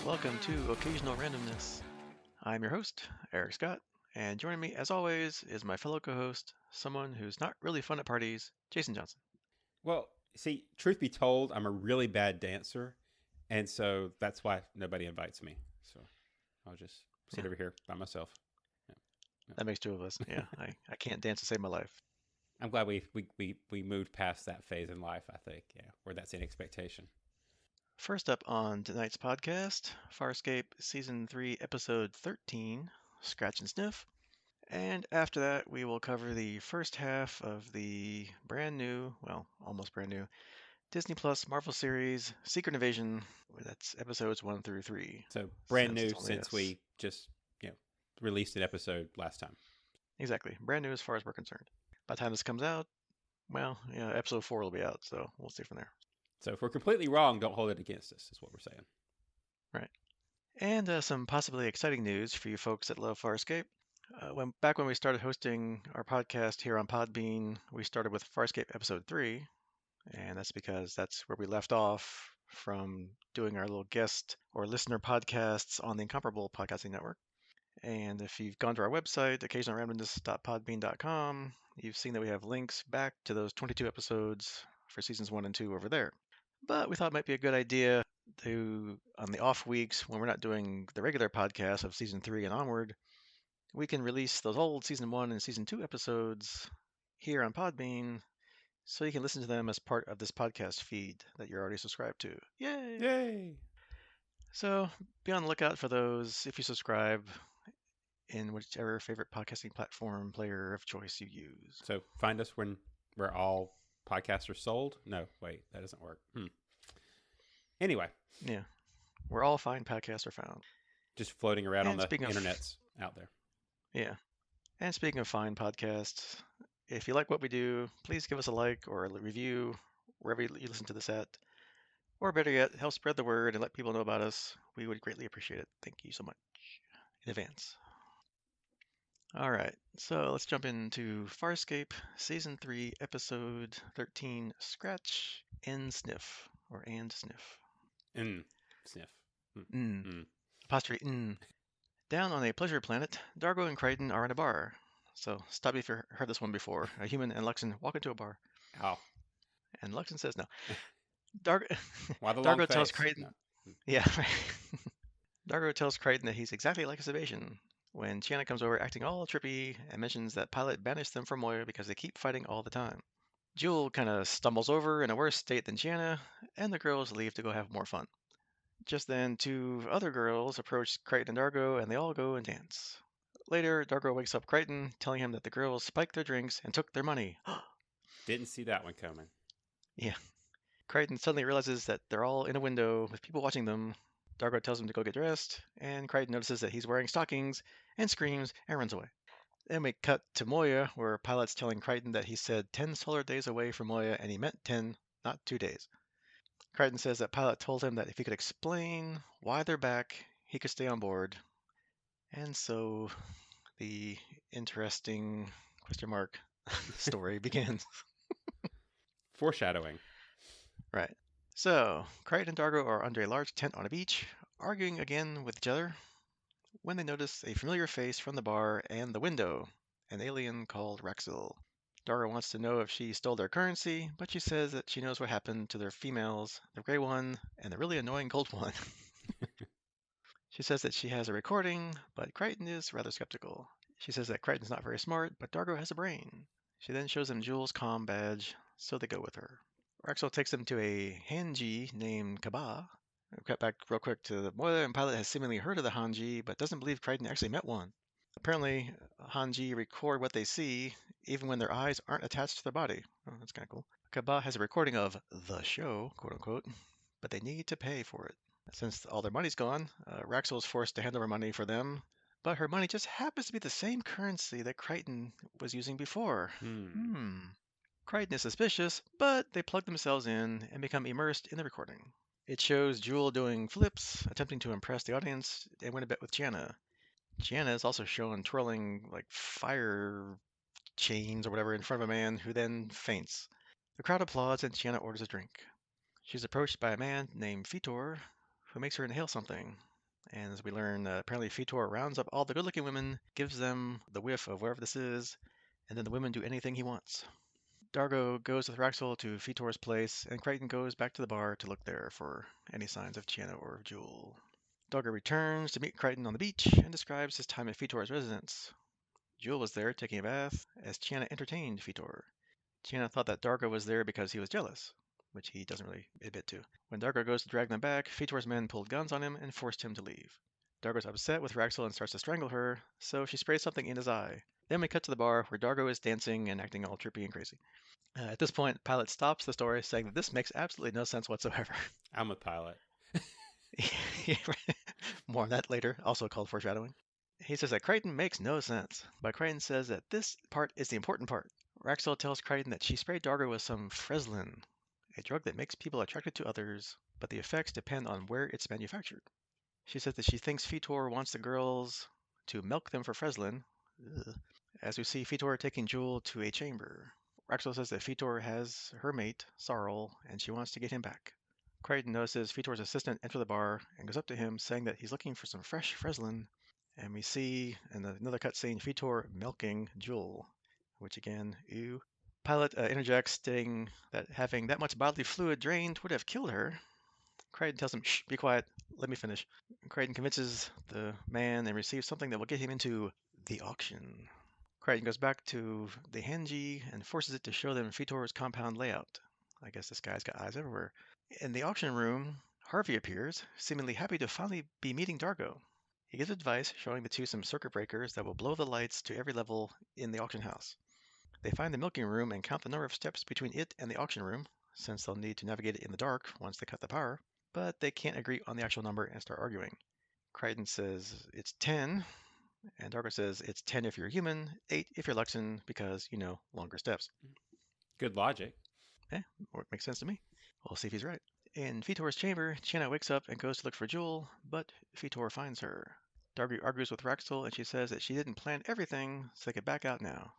Welcome to Occasional Randomness. I'm your host, Eric Scott, and joining me, as always, is my fellow co host, someone who's not really fun at parties, Jason Johnson. Well, see, truth be told, I'm a really bad dancer, and so that's why nobody invites me. So I'll just sit Yeah, over here by myself. that makes two of us. Yeah, I can't dance to save my life. I'm glad we moved past that phase in life, I think, where that's an expectation. First up on tonight's podcast, Farscape Season 3, Episode 13, Scratch and Sniff. And after that, we will cover the first half of the brand new, well, almost brand new, Disney Plus Marvel series Secret Invasion. That's episodes 1 through 3, So brand since new it's only since us. we just, you know, released an episode last time. Exactly. Brand new as far as we're concerned. By the time this comes out, well, episode 4 will be out, so we'll see from there. So if we're completely wrong, don't hold it against us, is what we're saying. Right. And some possibly exciting news for you folks that love Farscape. Back when we started hosting our podcast here on Podbean, we started with Farscape episode 3, and that's because that's where we left off from doing our little guest or listener podcasts on the Incomparable Podcasting Network. And if you've gone to our website, occasionalrandomness.podbean.com, you've seen that we have links back to those 22 episodes for seasons 1 and 2 over there. But we thought it might be a good idea to, on the off weeks when we're not doing the regular podcast of season 3 and onward, we can release those old season 1 and season 2 episodes here on Podbean so you can listen to them as part of this podcast feed that you're already subscribed to. Yay! Yay! So be on the lookout for those if you subscribe in whichever favorite podcasting platform player of choice you use. So find us when we're all podcasts are sold. No, wait, that doesn't work. Anyway, Yeah, where all fine podcasts are found. just floating around on And the speaking of, internets out there. yeah, and speaking of fine podcasts, if you like what we do, please give us a like or a review wherever you listen to this at. Or better yet, help spread the word and let people know about us. We would greatly appreciate it. Thank you so much in advance. All right, so let's jump into Farscape Season 3, Episode 13, Scratch and Sniff, or and Sniff. Sniff. Mm. Apostrophe mm. Down on a pleasure planet, D'Argo and Crichton are in a bar. So stop me if you've heard this one before. A human and Luxon walk into a bar, Oh, and Luxon says no. Dar- why the long D'Argo tells face? Crichton, No. yeah, right. D'Argo tells Crichton that he's exactly like his Sebastian. When Chiana comes over acting all trippy and mentions that Pilot banished them from Moya because they keep fighting all the time. Jool kind of stumbles over in a worse state than Chiana, and the girls leave to go have more fun. Just then, two other girls approach Crichton and D'Argo, and they all go and dance. Later, D'Argo wakes up Crichton, telling him that the girls spiked their drinks and took their money. Didn't see that one coming. Yeah. Crichton suddenly realizes that they're all in a window with people watching them. D'Argo tells him to go get dressed, and Crichton notices that he's wearing stockings and screams and runs away. Then we cut to Moya, where Pilot's telling Crichton that he said 10 solar days away from Moya, and he meant 10, not 2 days. Crichton says that Pilot told him that if he could explain why they're back, he could stay on board. And so the interesting question mark story begins. Foreshadowing. Right. So, Crichton and D'Argo are under a large tent on a beach, arguing again with each other, when they notice a familiar face from the bar and the window, an alien called Raxil. D'Argo wants to know if she stole their currency, but she says that she knows what happened to their females, the gray one and the really annoying gold one. She says that she has a recording, but Crichton is rather skeptical. She says that Crichton's not very smart, but D'Argo has a brain. She then shows him Jool's comm badge, so they go with her. Raxel takes them to a Hanji named Kaba. We cut back real quick to the Moya, and Pilot has seemingly heard of the Hanji, but doesn't believe Crichton actually met one. Apparently, Hanji record what they see, even when their eyes aren't attached to their body. Oh, that's kind of cool. Kaba has a recording of the show, quote unquote, but they need to pay for it. Since all their money's gone, Raxel is forced to hand over money for them, but her money just happens to be the same currency that Crichton was using before. Crichton is suspicious, but they plug themselves in and become immersed in the recording. It shows Jool doing flips, attempting to impress the audience, and win a bet with Chiana. Chiana is also shown twirling like fire chains or whatever in front of a man who then faints. The crowd applauds and Chiana orders a drink. She's approached by a man named Fitor, who makes her inhale something. And as we learn, apparently Fetor rounds up all the good-looking women, gives them the whiff of wherever this is, and then the women do anything he wants. D'Argo goes with Raxel to Fetor's place, and Crichton goes back to the bar to look there for any signs of Chiana or of Jool. D'Argo returns to meet Crichton on the beach and describes his time at Fetor's residence. Jool was there taking a bath as Chiana entertained Fetor. Chiana thought that D'Argo was there because he was jealous, which he doesn't really admit to. When D'Argo goes to drag them back, Fetor's men pulled guns on him and forced him to leave. D'Argo's upset with Raxel and starts to strangle her, so she sprays something in his eye. Then we cut to the bar where D'Argo is dancing and acting all trippy and crazy. At this point, Pilot stops the story, saying that this makes absolutely no sense whatsoever. I'm a pilot. More on that later, also called foreshadowing. He says that Crichton makes no sense, but Crichton says that this part is the important part. Raxel tells Crichton that she sprayed D'Argo with some Freslin, a drug that makes people attracted to others, but the effects depend on where it's manufactured. She says that she thinks Fetor wants the girls to milk them for Freslin, as we see Fetor taking Jool to a chamber. Raxel says that Fetor has her mate, Sarl, and she wants to get him back. Crichton notices Fetor's assistant enter the bar and goes up to him, saying that he's looking for some fresh Freslin. And we see in another cutscene Fetor milking Jool, which again, ew. Pilot interjects, stating that having that much bodily fluid drained would have killed her. Crichton tells him, "Shh, be quiet, let me finish." Crichton convinces the man and receives something that will get him into the auction. Crichton goes back to the Hanji and forces it to show them Fetor's compound layout. I guess this guy's got eyes everywhere. In the auction room, Harvey appears, seemingly happy to finally be meeting D'Argo. He gives advice, showing the two some circuit breakers that will blow the lights to every level in the auction house. They find the milking room and count the number of steps between it and the auction room, since they'll need to navigate it in the dark once they cut the power, but they can't agree on the actual number and start arguing. Crichton says it's 10, and D'Argo says it's 10 if you're human, 8 if you're Luxon, because, longer steps. Good logic. Eh, it makes sense to me. We'll see if he's right. In Fetor's chamber, Chiana wakes up and goes to look for Jool, but Fetor finds her. D'Argo argues with Raxel, and she says that she didn't plan everything, so they could back out now.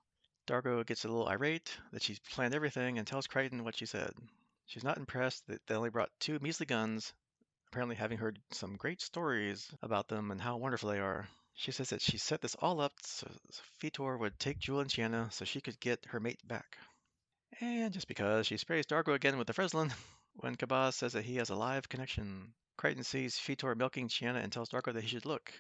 D'Argo gets a little irate that she's planned everything and tells Crichton what she said. She's not impressed that they only brought 2 measly guns, apparently having heard some great stories about them and how wonderful they are. She says that she set this all up so Fetor would take Jool and Chiana so she could get her mate back. And just because she sprays D'Argo again with the Freslin, when Kabaz says that he has a live connection. Crichton sees Fetor milking Chiana and tells D'Argo that he should look.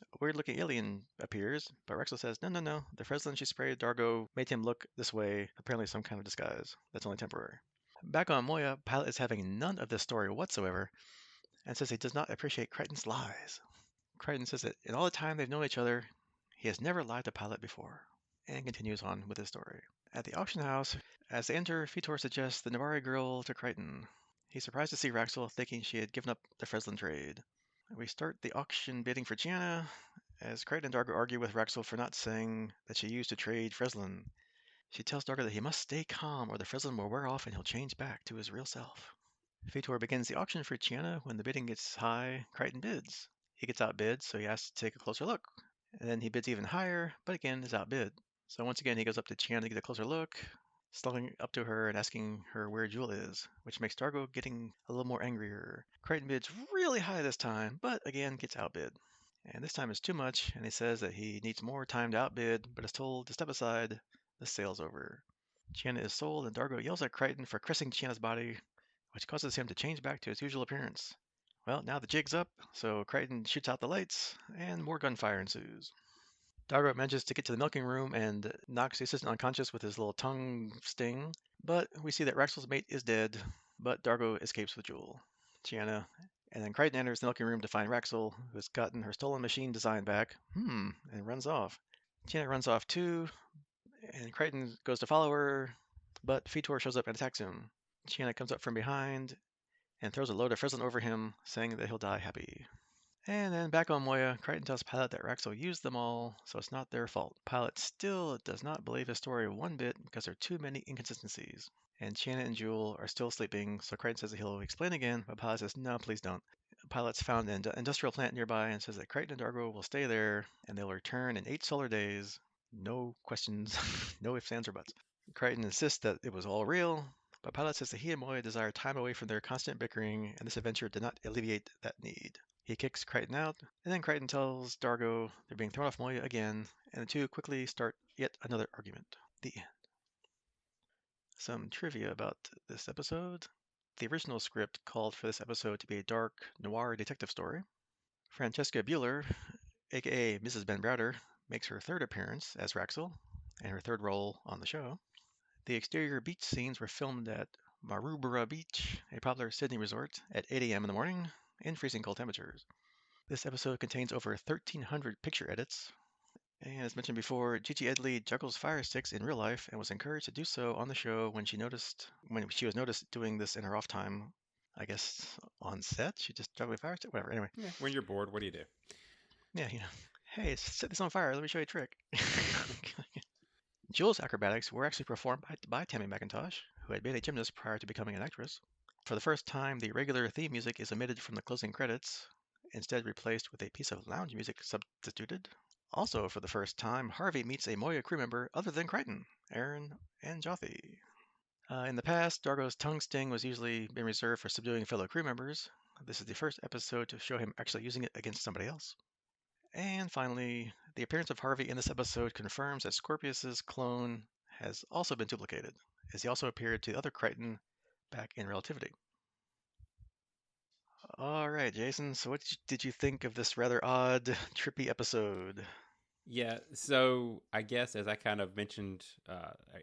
A weird-looking alien appears, but Rexel says, no, the Freslin she sprayed D'Argo made him look this way, apparently some kind of disguise. That's only temporary. Back on Moya, Pilot is having none of this story whatsoever, and says he does not appreciate Crichton's lies. Crichton says that in all the time they've known each other, he has never lied to Pilot before, and continues on with his story. At the auction house, as they enter, Fetor suggests the Nabari girl to Crichton. He's surprised to see Raxel, thinking she had given up the Freslin trade. We start the auction bidding for Chiana, as Crichton and D'Argo argue with Raxel for not saying that she used to trade Freslin. She tells D'Argo that he must stay calm or the Freslin will wear off and he'll change back to his real self. Fetor begins the auction for Chiana. When the bidding gets high, Crichton bids. He gets outbid, so he asks to take a closer look. And then he bids even higher, but again is outbid. So once again he goes up to Chiana to get a closer look, snuggling up to her and asking her where Jool is, which makes D'Argo getting a little more angrier. Crichton bids really high this time, but again gets outbid. And this time is too much, and he says that he needs more time to outbid, but is told to step aside. The sale's over. Chiana is sold, and D'Argo yells at Crichton for caressing Chiana's body, which causes him to change back to his usual appearance. Well, now the jig's up, so Crichton shoots out the lights, and more gunfire ensues. D'Argo manages to get to the milking room and knocks the assistant unconscious with his little tongue sting, but we see that Raxel's mate is dead, but D'Argo escapes with Jool. Chiana and then Crichton enters the milking room to find Raxel, who has gotten her stolen machine design back, and runs off. Chiana runs off too, and Crichton goes to follow her, but Fetor shows up and attacks him. Chiana comes up from behind and throws a load of Freslin over him, saying that he'll die happy. And then back on Moya, Crichton tells Pilot that Raxel used them all, so it's not their fault. Pilot still does not believe his story one bit because there are too many inconsistencies. And Chiana and Jool are still sleeping, so Crichton says that he'll explain again, but Pilot says, no, please don't. Pilot's found an industrial plant nearby and says that Crichton and D'Argo will stay there, and they'll return in 8 solar days. No questions, no ifs, ands, or buts. Crichton insists that it was all real, but Pilot says that he and Moya desire time away from their constant bickering, and this adventure did not alleviate that need. He kicks Crichton out, and then Crichton tells D'Argo they're being thrown off Moya again, and the two quickly start yet another argument. The end. Some trivia about this episode. The original script called for this episode to be a dark, noir detective story. Francesca Bueller, aka Mrs. Ben Browder, makes her third appearance as Raxel, and her third role on the show. The exterior beach scenes were filmed at Maroubra Beach, a popular Sydney resort, at 8 a.m. in the morning in freezing cold temperatures. This episode contains over 1,300 picture edits, and as mentioned before, Gigi Edley juggles fire sticks in real life and was encouraged to do so on the show when she was noticed doing this in her off time. I guess on set, she just juggled fire stick, whatever. Anyway, Yeah, when you're bored, what do you do? yeah, hey, set this on fire. Let me show you a trick. Jool's acrobatics were actually performed by Tammy McIntosh, who had been a gymnast prior to becoming an actress. For the first time, the regular theme music is omitted from the closing credits, instead replaced with a piece of lounge music substituted. Also, for the first time, Harvey meets a Moya crew member other than Crichton, Aaron, and Jotham. In the past, D'Argo's tongue sting was usually been reserved for subduing fellow crew members. This is the first episode to show him actually using it against somebody else. And finally, the appearance of Harvey in this episode confirms that Scorpius's clone has also been duplicated, as he also appeared to the other Crichton back in Relativity. All right, Jason, so what did you think of this rather odd, trippy episode? Yeah, so I guess as I kind of mentioned,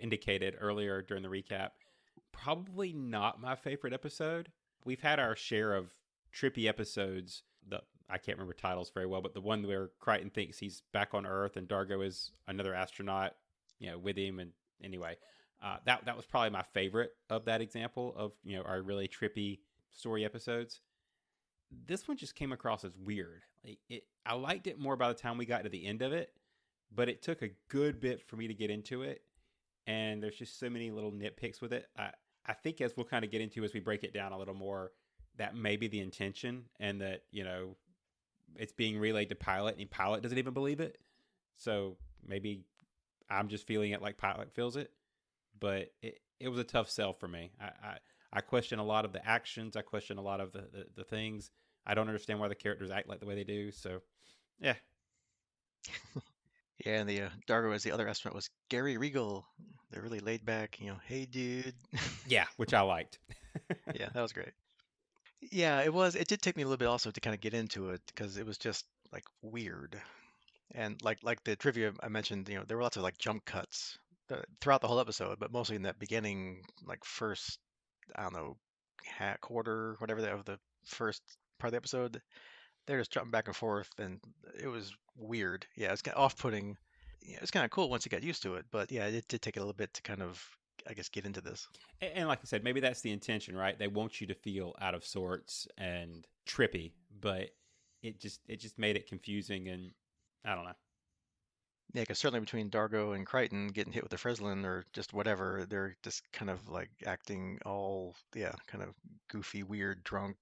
indicated earlier during the recap, probably not my favorite episode. We've had our share of trippy episodes. I can't remember titles very well, but the one where Crichton thinks he's back on Earth and D'Argo is another astronaut, with him. And anyway, that was probably my favorite of that example of our really trippy story episodes. This one just came across as weird. I liked it more by the time we got to the end of it, but it took a good bit for me to get into it. And there's just so many little nitpicks with it. I think as we'll kind of get into as we break it down a little more, that may be the intention, and that it's being relayed to Pilot, and Pilot doesn't even believe it. So maybe I'm just feeling it like Pilot feels it. But it was a tough sell for me. I question a lot of the actions. I question a lot of the things. I don't understand why the characters act like the way they do. So, yeah. Yeah, and the D'Argo as the other astronaut was Gary Regal. They're really laid back, hey dude. Yeah, which I liked. Yeah, that was great. Yeah, it was. It did take me a little bit also to kind of get into it because it was just like weird. And like the trivia I mentioned, there were lots of like jump cuts throughout the whole episode, but mostly in that beginning, like first, I don't know, quarter, whatever of the first part of the episode. They're just jumping back and forth, and it was weird. Yeah, it's kind of off-putting. Yeah, it's kind of cool once you got used to it, but yeah, it did take a little bit to kind of, I guess, get into this. And like I said, maybe that's the intention, right? They want you to feel out of sorts and trippy, but it just made it confusing, and I don't know. Yeah, because certainly between D'Argo and Crichton getting hit with the Freslin or just whatever, they're just kind of like acting all, yeah, kind of goofy, weird, drunk,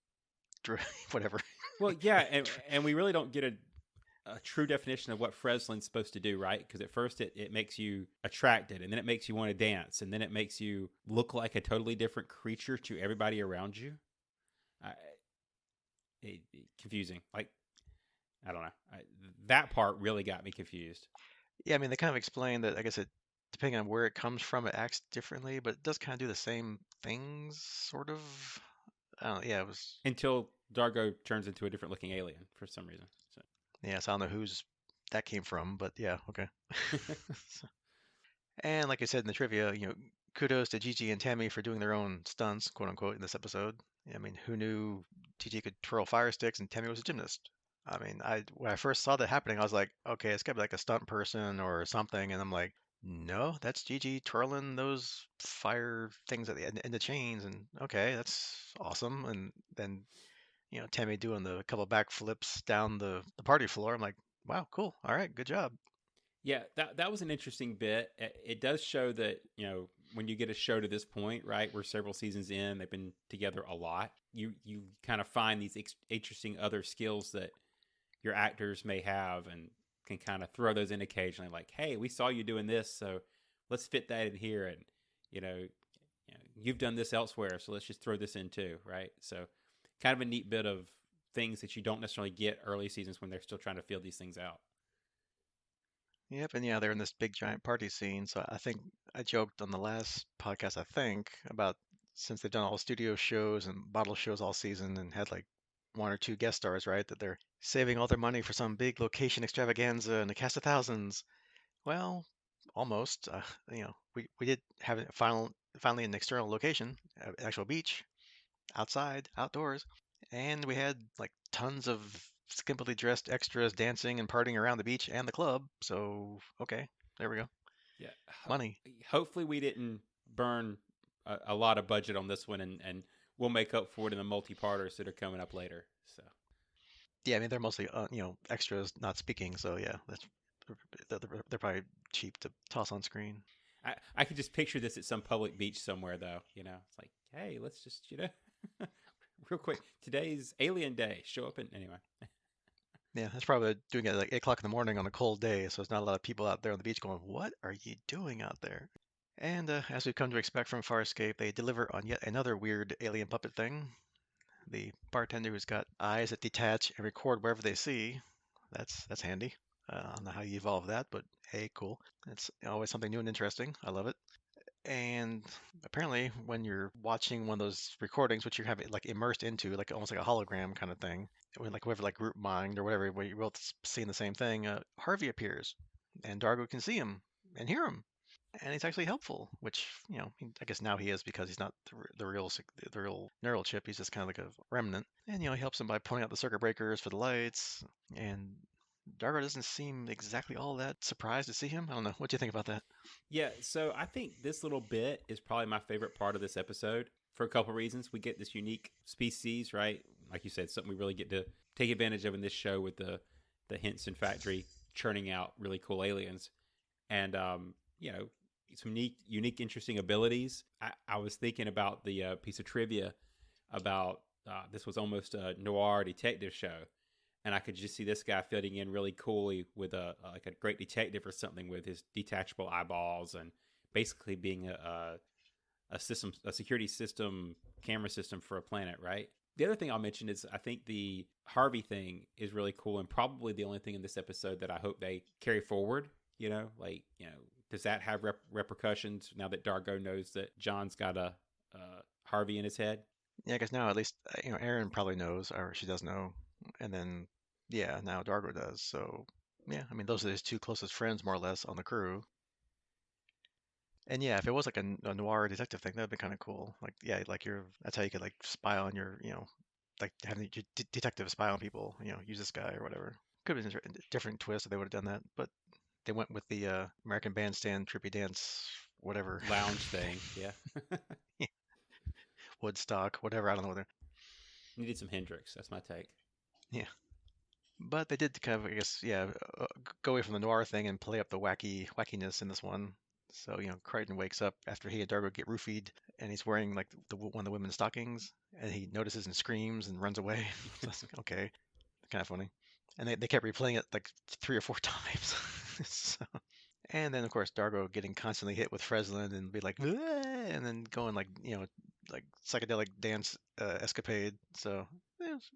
whatever. Well, yeah, and we really don't get a true definition of what Freslin's supposed to do, right? Because at first it makes you attracted, and then it makes you want to dance, and then it makes you look like a totally different creature to everybody around you. I, Confusing. Like, I don't know. That part really got me confused. Yeah, I mean, they kind of explain that, I guess depending on where it comes from, it acts differently, but it does kind of do the same things, sort of. I don't know, yeah, it was, Until D'Argo turns into a different looking alien for some reason. So. yeah, so I don't know whose that came from, but yeah, okay. And like I said in the trivia, kudos to Gigi and Tammy for doing their own stunts, quote unquote, in this episode. I mean, who knew Gigi could twirl fire sticks and Tammy was a gymnast? I mean, when I first saw that happening, I was like, okay, it's got to be like a stunt person or something. And I'm like, no, that's Gigi twirling those fire things at the end of chains. And okay, that's awesome. And then, Tammy doing the couple backflips down the party floor. I'm like, wow, cool. All right, good job. Yeah, that was an interesting bit. It does show that, when you get a show to this point, right, we're several seasons in, they've been together a lot. You kind of find these interesting other skills that your actors may have, and can kind of throw those in occasionally, like, hey, we saw you doing this, so let's fit that in here, and you've done this elsewhere, so let's just throw this in too, right? So kind of a neat bit of things that you don't necessarily get early seasons when they're still trying to feel these things out. Yep, and yeah, they're in this big giant party scene. So I think I joked on the last podcast, I think, about since they've done all studio shows and bottle shows all season and had like one or two guest stars, right? That they're saving all their money for some big location extravaganza and a cast of thousands. Well, almost. We did have a finally an external location, actual beach, outside, outdoors, and we had like tons of skimpily dressed extras dancing and partying around the beach and the club. So, okay, there we go. Yeah. Money. Hopefully, we didn't burn a lot of budget on this one, and we'll make up for it in the multi-parters that are coming up later. So. Yeah, I mean they're mostly extras not speaking, so yeah, they're probably cheap to toss on screen. I could just picture this at some public beach somewhere, though. It's like, hey, let's just, real quick. Today's Alien Day. Show up and anyway. Yeah, that's probably doing it at like 8 o'clock in the morning on a cold day, so there's not a lot of people out there on the beach going, "What are you doing out there?" And as we've come to expect from Farscape, they deliver on yet another weird alien puppet thing. The bartender who's got eyes that detach and record wherever they see. That's handy. I don't know how you evolve that, but hey, cool. It's always something new and interesting. I love it. And apparently, when you're watching one of those recordings, which you have it like immersed into, like almost like a hologram kind of thing, when like whoever like group mind or whatever, where you're both seeing the same thing, Harvey appears, and Dargo can see him and hear him, and he's actually helpful. Which I guess now he is because he's not the real neural chip. He's just kind of like a remnant, and he helps him by pointing out the circuit breakers for the lights. And Dargo doesn't seem exactly all that surprised to see him. I don't know. What do you think about that? Yeah, so I think this little bit is probably my favorite part of this episode for a couple reasons. We get this unique species, right? Like you said, something we really get to take advantage of in this show with the Henson factory churning out really cool aliens. And some unique, interesting abilities. I was thinking about the piece of trivia about this was almost a noir detective show, and I could just see this guy fitting in really coolly with a like a great detective or something with his detachable eyeballs and basically being a security system, camera system for a planet, right? The other thing I'll mention is I think the Harvey thing is really cool and probably the only thing in this episode that I hope they carry forward. Does that have repercussions now that Dargo knows that John's got a Harvey in his head? Yeah, I guess now at least Aaron probably knows, or she does know, and then yeah, now Dargo does. So yeah, I mean those are his two closest friends more or less on the crew. And yeah, if it was like a noir detective thing, that'd be kind of cool. Like yeah, like that's how you could like spy on your like having your detective spy on people. Use this guy or whatever. Could have been a different twist if they would have done that, but they went with the American Bandstand trippy dance whatever. Lounge thing, yeah. Woodstock, whatever. I don't know what they're. Needed some Hendrix. That's my take. Yeah. But they did kind of, I guess, yeah, go away from the noir thing and play up the wackiness in this one. So, Crichton wakes up after he and Dargo get roofied, and he's wearing like one of the women's stockings, and he notices and screams and runs away. So that's okay, kind of funny. And they kept replaying it like 3 or 4 times. So, and then of course Dargo getting constantly hit with Freslin and be like, "Ah," and then going like like psychedelic dance escapade. So it was,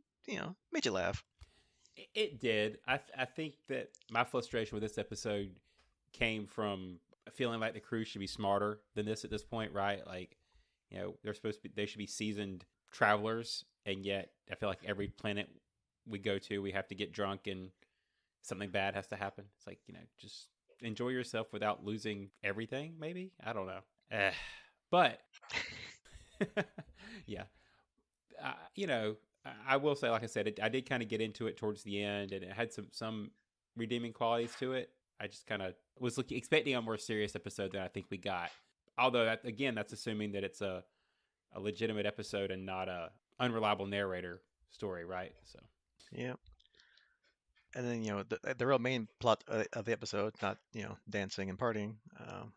made you laugh. It did. I think that my frustration with this episode came from feeling like the crew should be smarter than this at this point, right? Like, they should be seasoned travelers, and yet I feel like every planet we go to, we have to get drunk and something bad has to happen. It's like, just enjoy yourself without losing everything, maybe? I don't know. But, yeah. You know, I will say, like I said, I did kind of get into it towards the end, and it had some redeeming qualities to it. I just kind of was expecting a more serious episode than I think we got. Although, again, that's assuming that it's a legitimate episode and not a unreliable narrator story, right? So, Yeah. And then, the real main plot of the episode, not, dancing and partying,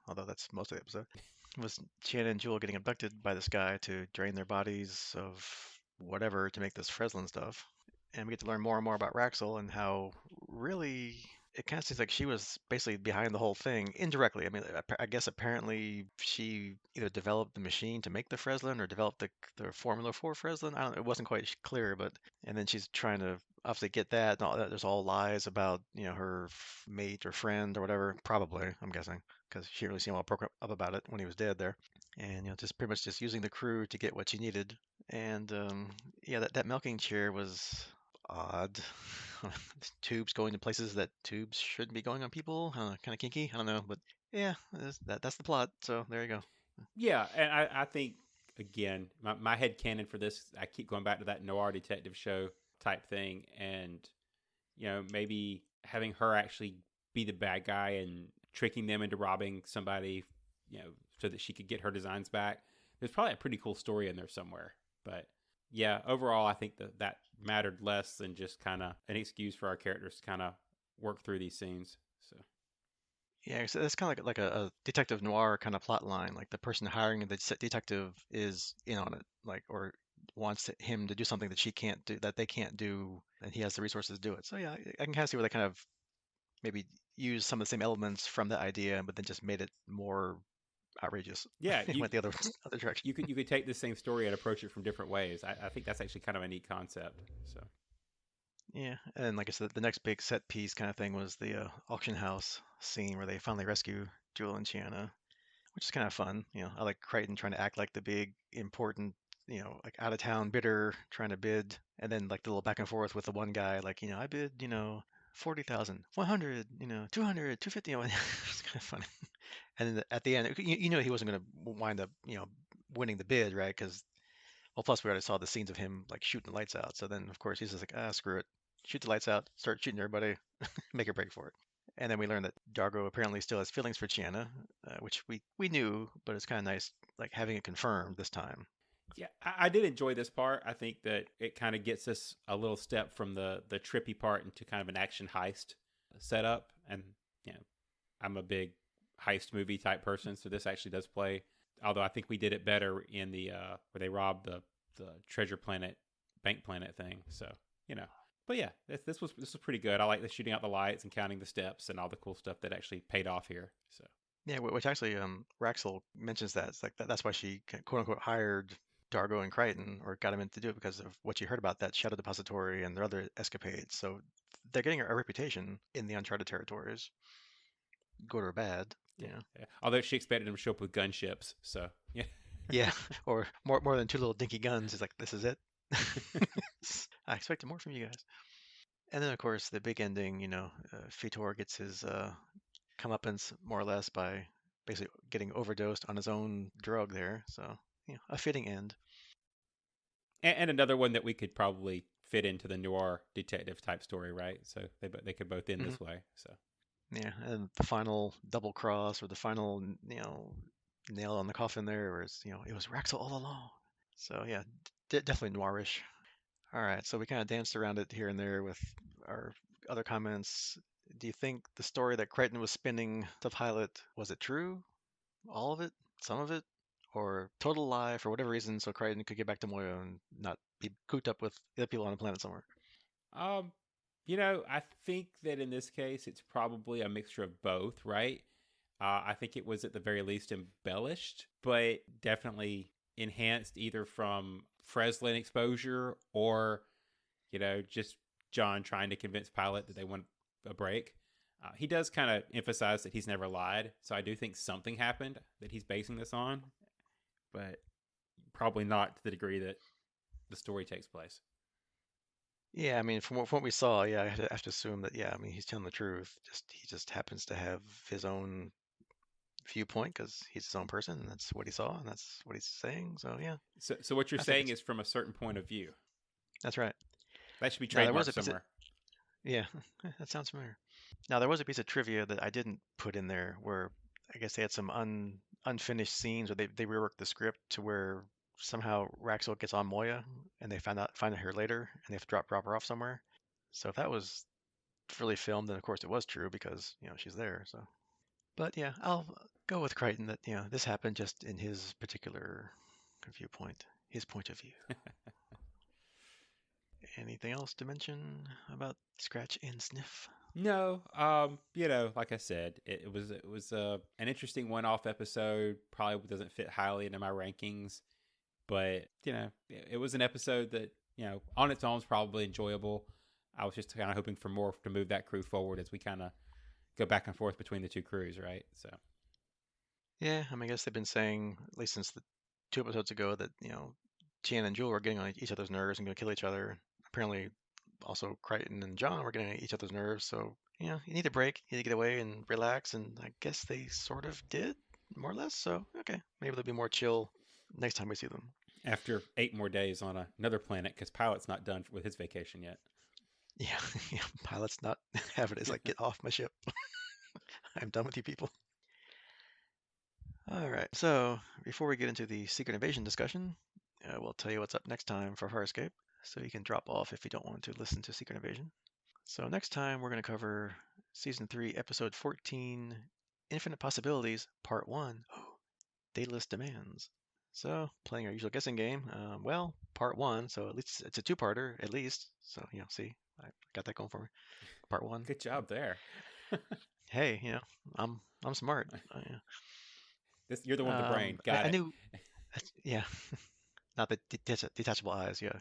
although that's most of the episode, was Chiana and Jool getting abducted by this guy to drain their bodies of whatever to make this Freslin stuff. And we get to learn more and more about Raxel and how really it kind of seems like she was basically behind the whole thing indirectly. I mean, I guess apparently she either developed the machine to make the Freslin or developed the formula for Freslin. I don't. It wasn't quite clear, but and then she's trying to obviously get that. And all that. There's all lies about her mate or friend or whatever. Probably, I'm guessing, because she really seemed all broke up about it when he was dead there. And just pretty much just using the crew to get what she needed. And yeah, that milking chair was odd. Tubes going to places that tubes shouldn't be going on people. Kind of kinky. I don't know, but yeah, that's the plot. So there you go. Yeah, and I think again, my head canon for this, I keep going back to that noir detective show type thing, and maybe having her actually be the bad guy and tricking them into robbing somebody, so that she could get her designs back. There's probably a pretty cool story in there somewhere, but yeah, overall, I think that mattered less than just kind of an excuse for our characters to kind of work through these scenes. So Yeah, so it's kind of like a detective noir kind of plot line. Like the person hiring the detective is in on it, like or wants him to do something that she can't do, that they can't do, and he has the resources to do it. So yeah, I can kind of see where they kind of maybe use some of the same elements from the idea, but then just made it more outrageous. yeah, It went the other other direction. you could take the same story and approach it from different ways. I think that's actually kind of a neat concept. So Yeah, and like I said, the next big set piece kind of thing was the auction house scene where they finally rescue Jewel and Chiana, which is kind of fun. I like Crichton trying to act like the big important, like out of town bidder trying to bid, and then like the little back and forth with the one guy, like, I bid, 40,000, 100, 200, 250. It's kind of funny. And then at the end, he wasn't going to wind up, winning the bid, right? Because well, plus we already saw the scenes of him like shooting the lights out. So then, of course, he's just like, screw it, shoot the lights out, start shooting everybody, make a break for it. And then we learned that D'Argo apparently still has feelings for Chiana, which we knew, but it's kind of nice like having it confirmed this time. yeah, I did enjoy this part. I think that it kind of gets us a little step from the trippy part into kind of an action heist setup. And you know, I'm a big heist movie type person, so this actually does play. Although I think we did it better in the where they robbed the treasure planet, bank planet thing. So you know, but yeah, this was pretty good. I like the shooting out the lights and counting the steps and all the cool stuff that actually paid off here. So Yeah, which actually Raxel mentions that it's like that's why she quote unquote hired D'Argo and Crichton or got him in to do it because of what she heard about that Shadow Depository and their other escapades. So they're getting a reputation in the uncharted territories, good or bad. yeah, yeah. Although she expected him to show up with gunships, so yeah. Yeah, or more than two little dinky guns. He's like, this is it. I expected more from you guys. And then, of course, the big ending, Vitor gets his comeuppance more or less by basically getting overdosed on his own drug there. So, a fitting end. And another one that we could probably fit into the noir detective type story, right? So they could both end Hmm. this way. So Yeah, and the final double cross or the final, nail on the coffin there, where it's, it was Raxel all along. So, yeah, definitely noirish. All right, so we kind of danced around it here and there with our other comments. Do you think the story that Crichton was spinning the pilot, was it true? All of it? Some of it? Or total lie for whatever reason so Crichton could get back to Moyo and not be cooped up with other people on a planet somewhere? um, I think that in this case it's probably a mixture of both, right? I think it was at the very least embellished, but definitely enhanced either from Freslin exposure or just John trying to convince Pilot that they want a break. He does kind of emphasize that he's never lied, so I do think something happened that he's basing this on, but probably not to the degree that the story takes place. Yeah, I mean, from what we saw, yeah, I have to assume that, yeah, I mean, he's telling the truth. He just happens to have his own viewpoint because he's his own person, and that's what he saw, and that's what he's saying. So yeah, So what you're I think saying it's is from a certain point of view. that's right. That should be Now there was trademarked a piece of somewhere. yeah, that sounds familiar. Now there was a piece of trivia that I didn't put in there where I guess they had some unfinished scenes, or they reworked the script to where somehow Raxel gets on Moya, and they find her later, and they have to drop her off somewhere. So if that was really filmed, then of course it was true because she's there. So, but yeah, I'll go with Crichton that this happened just in his particular viewpoint, his point of view. Anything else to mention about Scratch and Sniff? No, like I said, it was an interesting one-off episode. Probably doesn't fit highly into my rankings, but it was an episode that on its own is probably enjoyable. I was just kind of hoping for more to move that crew forward as we kind of go back and forth between the two crews, right? So Yeah, I mean, I guess they've been saying, at least since the 2 episodes ago, that, Chiana and Jool are getting on each other's nerves and going to kill each other. Apparently, also Crichton and John were getting on each other's nerves. So, you need a break, you need to get away and relax. And I guess they sort of did, more or less. So, okay, maybe they'll be more chill next time we see them. after 8 more days on another planet, because Pilot's not done with his vacation yet. Yeah, yeah, pilot's not having it. It's like, get off my ship. I'm done with you people. All right, so before we get into the secret invasion discussion, we'll tell you what's up next time for Farscape, so you can drop off if you don't want to listen to Secret Invasion. So next time we're going to cover Season 3, Episode 14, Infinite Possibilities, Part 1, Daedalus Demands. So, playing our usual guessing game, Part 1, so at least it's a two-parter, at least. So, see, I got that going for me. Part 1. Good job there. Hey, I'm smart. Yeah. You're the one with the brain. I, Got I it. knew, yeah, not the detachable eyes, yeah.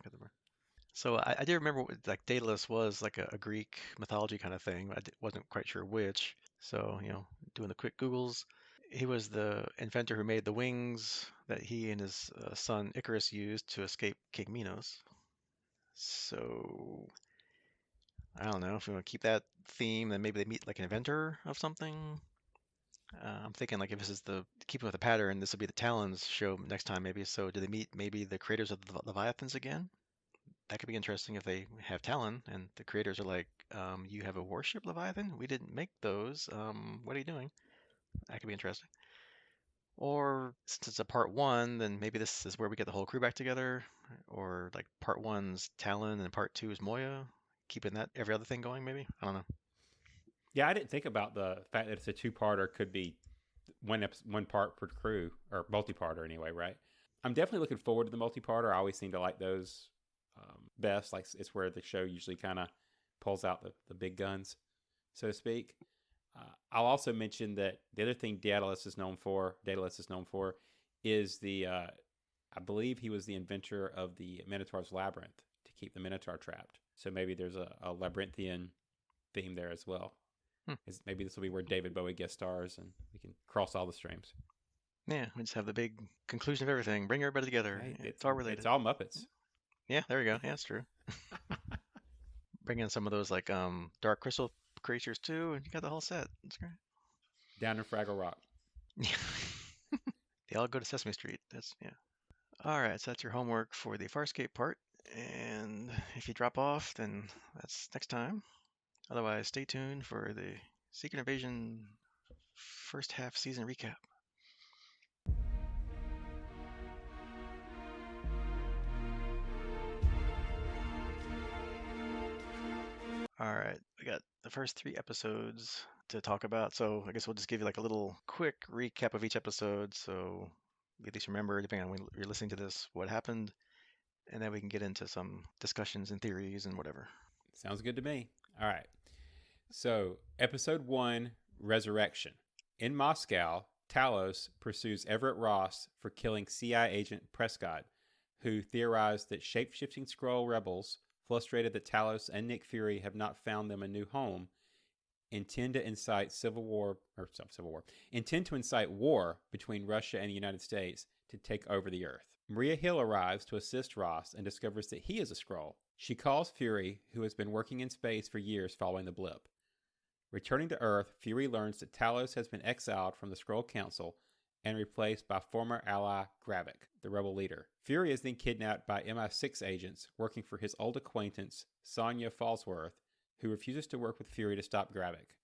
So I did remember like Daedalus was like a Greek mythology kind of thing. Wasn't quite sure which. So, doing the quick Googles, he was the inventor who made the wings that he and his son Icarus used to escape King Minos. So I don't know if we want to keep that theme, then maybe they meet like an inventor of something. I'm thinking like if this is the keeping with the pattern, this will be the Talons show next time maybe. So do they meet maybe the creators of the Leviathans again? That could be interesting if they have Talon and the creators are like, you have a warship Leviathan? We didn't make those. What are you doing? That could be interesting. Or since it's a part one, then maybe this is where we get the whole crew back together. Or like part one's Talon and part two is Moya. Keeping that every other thing going, maybe? I don't know. Yeah, I didn't think about the fact that it's a two-parter. Could be one part per crew, or multi-parter anyway, right? I'm definitely looking forward to the multi-parter. I always seem to like those best. Like it's where the show usually kind of pulls out the big guns, so to speak. I'll also mention that the other thing Daedalus is known for, is I believe he was the inventor of the Minotaur's labyrinth to keep the Minotaur trapped. So maybe there's a labyrinthian theme there as well. Hmm. Maybe this will be where David Bowie guest stars, and we can cross all the streams. Yeah, we just have the big conclusion of everything. Bring everybody together. Right? It's all It's related. all Muppets. Yeah, there we go. Yeah, that's true. Bring in some of those like dark crystal creatures too, and you got the whole set. That's great. Down in Fraggle Rock. Yeah. They all go to Sesame Street. That's yeah. All right, so that's your homework for the Farscape part. And if you drop off, then that's next time. Otherwise, stay tuned for the Secret Invasion first half season recap. All right, we got the first 3 episodes to talk about. So I guess we'll just give you like a little quick recap of each episode. So you at least remember, depending on when you're listening to this, what happened. And then we can get into some discussions and theories and whatever. Sounds good to me. All right. So, episode 1, Resurrection. In Moscow, Talos pursues Everett Ross for killing CI agent Prescott, who theorized that shapeshifting Skrull rebels, frustrated that Talos and Nick Fury have not found them a new home, intend to incite war between Russia and the United States to take over the Earth. Maria Hill arrives to assist Ross and discovers that he is a Skrull. She calls Fury, who has been working in space for years following the blip. Returning to Earth, Fury learns that Talos has been exiled from the Skrull Council and replaced by former ally Gravik, the rebel leader. Fury is then kidnapped by MI6 agents working for his old acquaintance, Sonya Falsworth, who refuses to work with Fury to stop Gravik.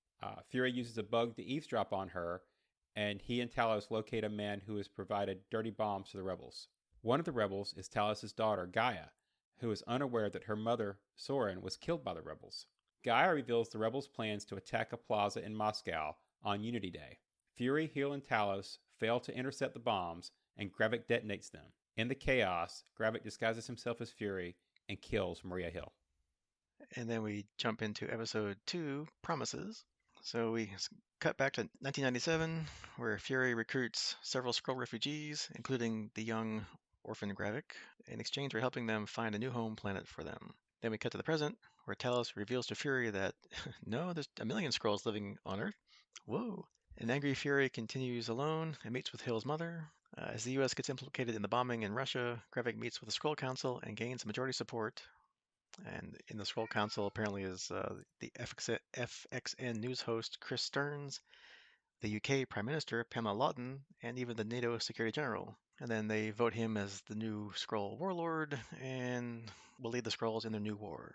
Fury uses a bug to eavesdrop on her, and he and Talos locate a man who has provided dirty bombs to the rebels. One of the rebels is Talos' daughter, Gaia, who is unaware that her mother, Soren, was killed by the rebels. Gaia reveals the rebels' plans to attack a plaza in Moscow on Unity Day. Fury, Hill, and Talos fail to intercept the bombs, and Gravik detonates them. In the chaos, Gravik disguises himself as Fury and kills Maria Hill. And then we jump into episode 2, Promises. So we cut back to 1997, where Fury recruits several Skrull refugees, including the young orphan Gravik, in exchange for helping them find a new home planet for them. Then we cut to the present, where Talos reveals to Fury that no, there's a million Skrulls living on Earth. Whoa. An angry Fury continues alone and meets with Hill's mother. As the U.S. gets implicated in the bombing in Russia, Gravik meets with the Skrull Council and gains majority support. And in the Skrull Council, apparently, is the FXN news host Chris Stearns, the UK Prime Minister Pamela Lawton, and even the NATO Secretary General. And then they vote him as the new Skrull warlord and will lead the Skrulls in their new war.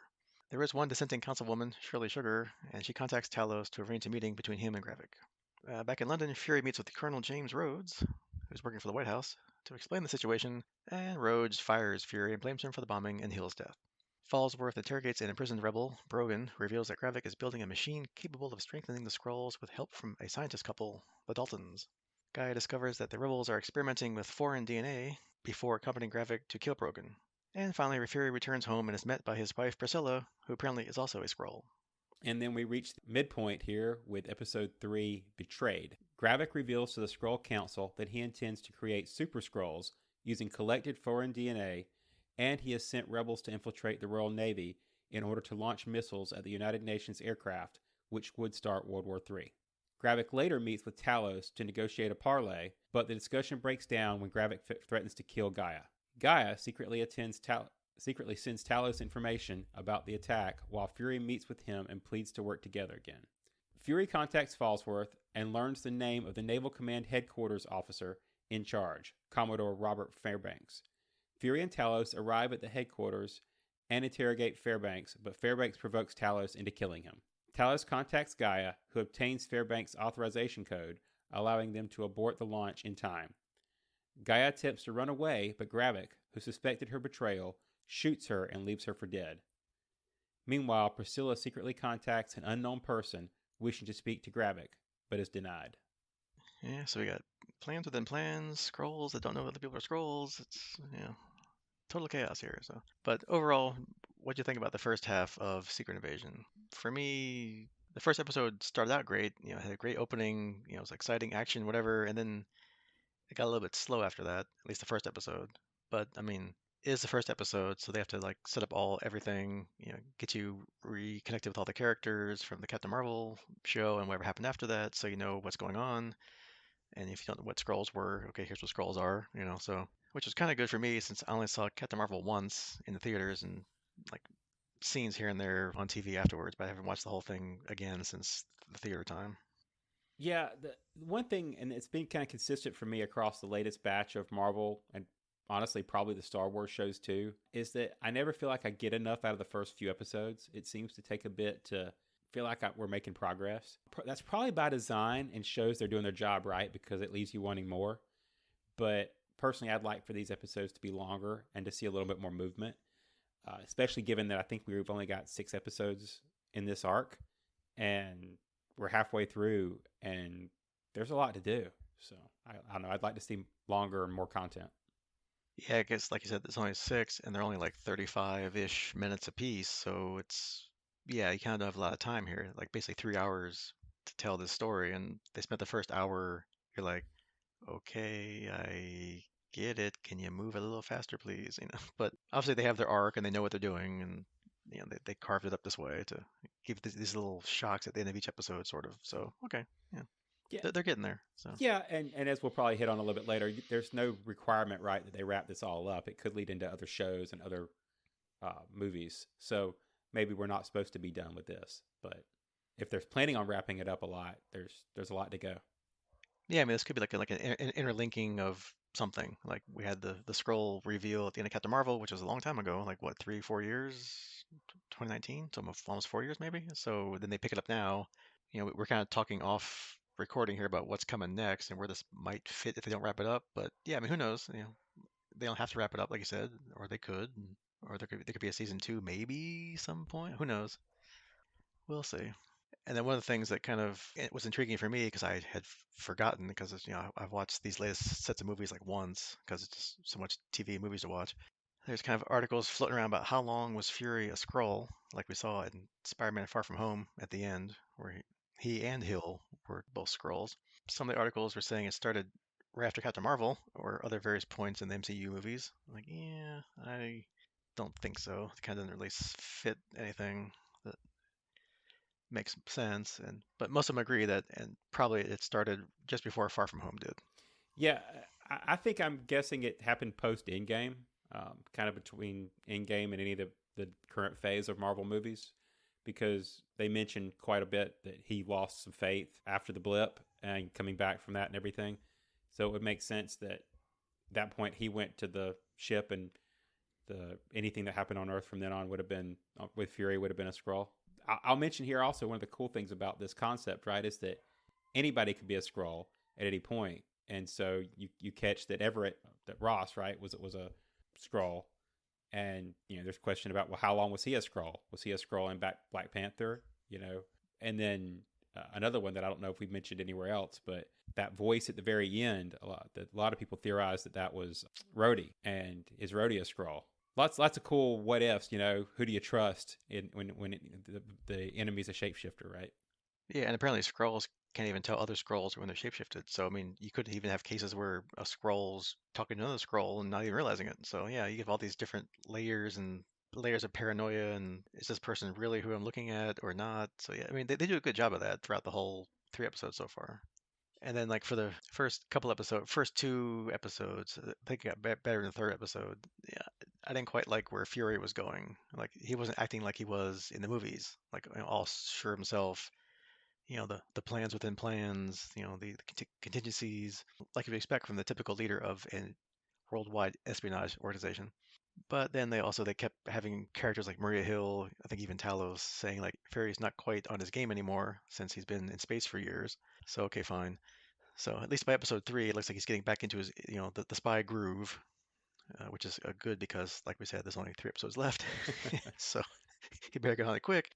There is one dissenting councilwoman, Shirley Sugar, and she contacts Talos to arrange a meeting between him and Gravik. Back in London, Fury meets with Colonel James Rhodes, who's working for the White House, to explain the situation, and Rhodes fires Fury and blames him for the bombing and Hill's death. Falsworth interrogates an imprisoned rebel, Brogan, who reveals that Gravik is building a machine capable of strengthening the Skrulls with help from a scientist couple, the Daltons. Gaia discovers that the rebels are experimenting with foreign DNA before accompanying Gravik to kill Brogan. And finally, Fury returns home and is met by his wife Priscilla, who apparently is also a Skrull. And then we reach the midpoint here with episode 3, Betrayed. Gravik reveals to the Skrull Council that he intends to create super Skrulls using collected foreign DNA, and he has sent rebels to infiltrate the Royal Navy in order to launch missiles at the United Nations aircraft, which would start World War III. Gravik later meets with Talos to negotiate a parley, but the discussion breaks down when Gravik threatens to kill Gaia. Gaia secretly sends Talos information about the attack while Fury meets with him and pleads to work together again. Fury contacts Falsworth and learns the name of the Naval Command Headquarters officer in charge, Commodore Robert Fairbanks. Fury and Talos arrive at the headquarters and interrogate Fairbanks, but Fairbanks provokes Talos into killing him. Talos contacts Gaia, who obtains Fairbanks' authorization code, allowing them to abort the launch in time. Gaia attempts to run away, but Gravik, who suspected her betrayal, shoots her and leaves her for dead. Meanwhile, Priscilla secretly contacts an unknown person wishing to speak to Gravik, but is denied. Yeah, so we got plans within plans, Skrulls that don't know other people are Skrulls. It's, total chaos here. So, but overall, what do you think about the first half of Secret Invasion? For me, the first episode started out great. Had a great opening. It was exciting action, whatever, and then it got a little bit slow after that. At least the first episode. But I mean, it is the first episode, so they have to like set up everything. Get you reconnected with all the characters from the Captain Marvel show and whatever happened after that, so you know what's going on. And if you don't know what Skrulls were, okay, here's what Skrulls are. So which was kind of good for me since I only saw Captain Marvel once in the theaters and like scenes here and there on TV afterwards, but I haven't watched the whole thing again since the theater time. Yeah, the one thing, and it's been kind of consistent for me across the latest batch of Marvel and honestly probably the Star Wars shows too, is that I never feel like I get enough out of the first few episodes. It seems to take a bit to feel like we're making progress. That's probably by design and shows they're doing their job right because it leaves you wanting more. But personally, I'd like for these episodes to be longer and to see a little bit more movement, especially given that I think we've only got 6 episodes in this arc and we're halfway through and there's a lot to do. So I don't know. I'd like to see longer and more content. Yeah, I guess like you said, there's only 6 and they're only like 35-ish minutes apiece, so it's yeah, you kind of don't have a lot of time here. Like basically 3 hours to tell this story, and they spent the first hour. You're like, okay, I get it. Can you move a little faster, please? But obviously they have their arc and they know what they're doing, and they carved it up this way to give these little shocks at the end of each episode, sort of. So okay, yeah, Yeah. they're getting there. So Yeah, and as we'll probably hit on a little bit later, there's no requirement, right, that they wrap this all up. It could lead into other shows and other movies. So maybe we're not supposed to be done with this. But if they're planning on wrapping it up a lot, there's a lot to go. yeah, I mean this could be like an interlinking of something. Like we had the scroll reveal at the end of Captain Marvel, which was a long time ago, like what 3 4 years, 2019, so almost 4 years maybe. So then they pick it up now. We're kind of talking off recording here about what's coming next and where this might fit if they don't wrap it up. But yeah, I mean who knows? They don't have to wrap it up like you said, or they could, or there could be a season 2 maybe some point. Who knows? We'll see. And then one of the things that kind of it was intriguing for me because I had forgotten because I've watched these latest sets of movies like once because it's just so much TV and movies to watch. There's kind of articles floating around about how long was Fury a Skrull, like we saw in Spider-Man Far From Home at the end, where he and Hill were both Skrulls. Some of the articles were saying it started right after Captain Marvel or other various points in the MCU movies. Like, yeah, I don't think so. It kind of doesn't really fit anything that makes sense. And but most of them agree that, and probably it started just before Far From Home did. Yeah, I think I'm guessing it happened post Endgame, kind of between Endgame and any of the current phase of Marvel movies, because they mentioned quite a bit that he lost some faith after the blip and coming back from that and everything. So it would make sense that at that point he went to the ship and the anything that happened on Earth from then on would have been with Fury would have been a Skrull. I'll mention here also one of the cool things about this concept, right, is that anybody could be a Skrull at any point, and so you catch that Everett, that Ross, right, was a Skrull, and there's a question about, well, how long was he a Skrull? Was he a Skrull in Black Panther? And then another one that I don't know if we've mentioned anywhere else, but that voice at the very end, a lot of people theorize that was Rhodey, and is Rhodey a Skrull? Lots of cool what ifs. Who do you trust the enemy's a shapeshifter, right? Yeah, and apparently Skrulls can't even tell other Skrulls when they're shapeshifted. So I mean, you could even have cases where a Skrull's talking to another Skrull and not even realizing it. So yeah, you have all these different layers and layers of paranoia, and is this person really who I'm looking at or not? So yeah, I mean, they do a good job of that throughout the whole 3 episodes so far. And then like for the first 2 episodes, I think it got better in the third episode. Yeah, I didn't quite like where Fury was going. Like he wasn't acting like he was in the movies, like all sure of himself, the plans within plans, the contingencies, like you would expect from the typical leader of a worldwide espionage organization. But then they kept having characters like Maria Hill, I think even Talos, saying like Fury's not quite on his game anymore since he's been in space for years. So okay, fine. So at least by episode 3, it looks like he's getting back into his, the spy groove, which is good because, like we said, there's only 3 episodes left. So he better get on it quick.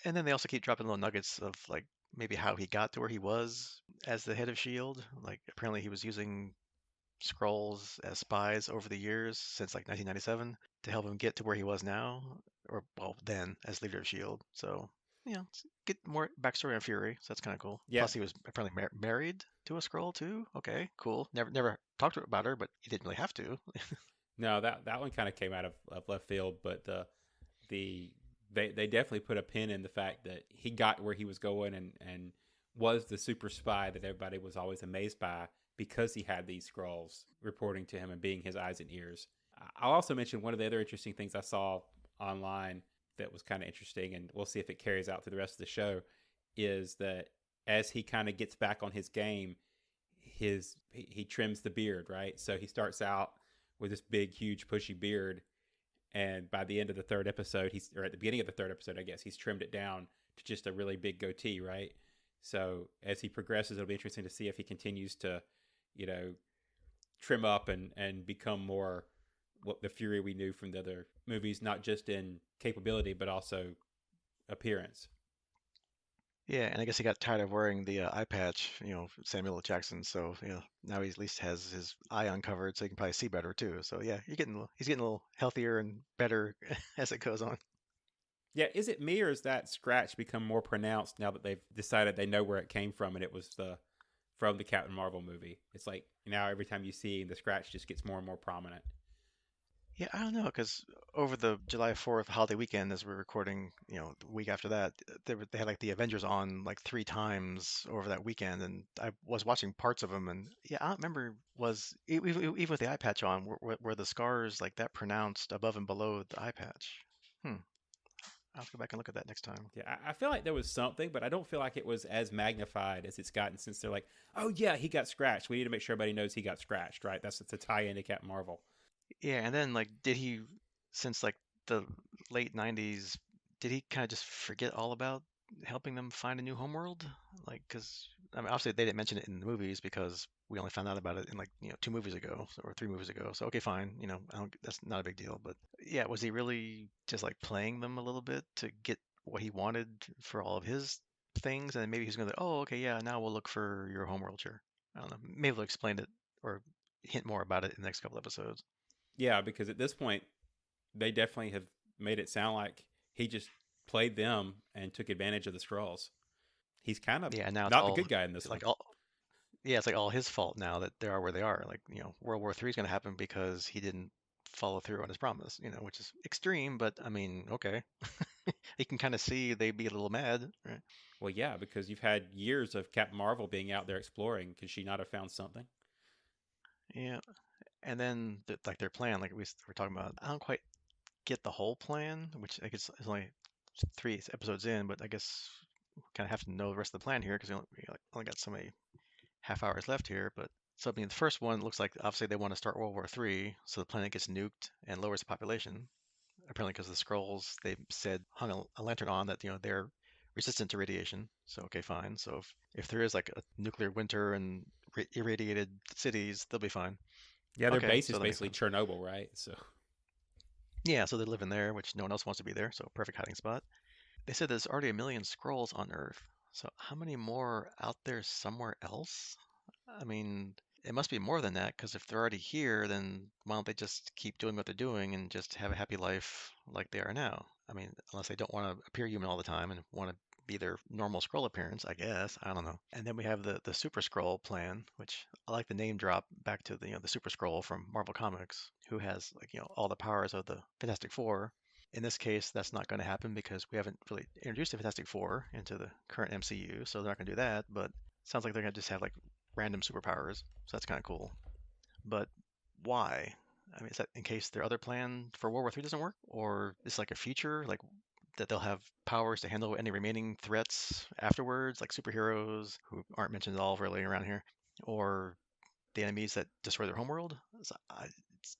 And then they also keep dropping little nuggets of like maybe how he got to where he was as the head of Shield. Like apparently he was using Skrulls as spies over the years since like 1997 to help him get to where he was now, or well then as leader of Shield. So get more backstory on Fury. So that's kind of cool. Yeah. Plus he was apparently married to a Skrull too. Okay, cool. Never talked about her, but he didn't really have to. No, that one kind of came out of left field, but the they definitely put a pin in the fact that he got where he was going and was the super spy that everybody was always amazed by because he had these Skrulls reporting to him and being his eyes and ears. I'll also mention one of the other interesting things I saw online that was kind of interesting, and we'll see if it carries out through the rest of the show, is that as he kind of gets back on his game, he trims the beard, right? So he starts out with this big, huge, pushy beard, and by the end of the third episode, or at the beginning of the third episode, I guess, he's trimmed it down to just a really big goatee, right? So as he progresses, it'll be interesting to see if he continues to, you know, trim up and become more what the Fury we knew from the other movies, not just in capability but also appearance. Yeah, and I guess he got tired of wearing the eye patch, Samuel L. Jackson. So now he at least has his eye uncovered, so he can probably see better too. So yeah, he's getting a little healthier and better as it goes on. Yeah, is it me or is that scratch become more pronounced now that they've decided they know where it came from and it was from the Captain Marvel movie? It's like now every time you see the scratch just gets more and more prominent. Yeah, I don't know, because over the July 4th holiday weekend, as we're recording, the week after that, they had like the Avengers on like 3 times over that weekend, and I was watching parts of them, and yeah, I don't remember even with the eye patch on, were the scars like that pronounced above and below the eye patch. Hmm, I'll have to go back and look at that next time. Yeah, I feel like there was something, but I don't feel like it was as magnified as it's gotten since they're like, oh yeah, he got scratched. We need to make sure everybody knows he got scratched, right? That's to tie into Captain Marvel. Yeah, and then like, since like the late 90s, did he kind of just forget all about helping them find a new homeworld? Like, because I mean, obviously they didn't mention it in the movies because we only found out about it in like, 2 movies ago or 3 movies ago. So okay, fine, I don't, that's not a big deal. But yeah, was he really just like playing them a little bit to get what he wanted for all of his things? And then maybe he's gonna, oh, okay, yeah, now we'll look for your homeworld, sure. I don't know. Maybe they'll explain it or hint more about it in the next couple episodes. Yeah, because at this point, they definitely have made it sound like he just played them and took advantage of the Skrulls. He's kind of Yeah, and now it's not the all good guy in this one. like all yeah, it's like all his fault now that they are where they are. Like, World War III is going to happen because he didn't follow through on his promise, which is extreme, but I mean, okay. You can kind of see they'd be a little mad, right? Well, yeah, because you've had years of Captain Marvel being out there exploring. Could she not have found something? Yeah. And then like their plan, like we're talking about, I don't quite get the whole plan, which I guess is only 3 episodes in, but I guess we kind of have to know the rest of the plan here because we only got so many half hours left here. But so I mean, the first one looks like obviously they want to start World War III, so the planet gets nuked and lowers the population. Apparently, because the Skrulls they said hung a lantern on that they're resistant to radiation. So okay, fine. So if there is like a nuclear winter and irradiated cities, they'll be fine. Yeah, their Okay, base is so that makes basically sense. Chernobyl, right? So, Yeah, so they live in there, which no one else wants to be there. So perfect hiding spot. They said there's already a million Skrulls on Earth. So how many more out there somewhere else? I mean, it must be more than that because if they're already here, then why don't they just keep doing what they're doing and just have a happy life like they are now? I mean, unless they don't want to appear human all the time and want to be their normal scroll appearance, I guess. I don't know. And then we have the Super Scroll plan, which I like the name drop back to the Super Scroll from Marvel Comics, who has like all the powers of the Fantastic Four. In this case, that's not going to happen because we haven't really introduced the Fantastic Four into the current MCU, so they're not going to do that. But sounds like they're going to just have like random superpowers, so that's kind of cool. But why? I mean, is that in case their other plan for World War III doesn't work, or it's like a future, like that they'll have powers to handle any remaining threats afterwards, like superheroes who aren't mentioned at all really around here, or the enemies that destroy their homeworld? It's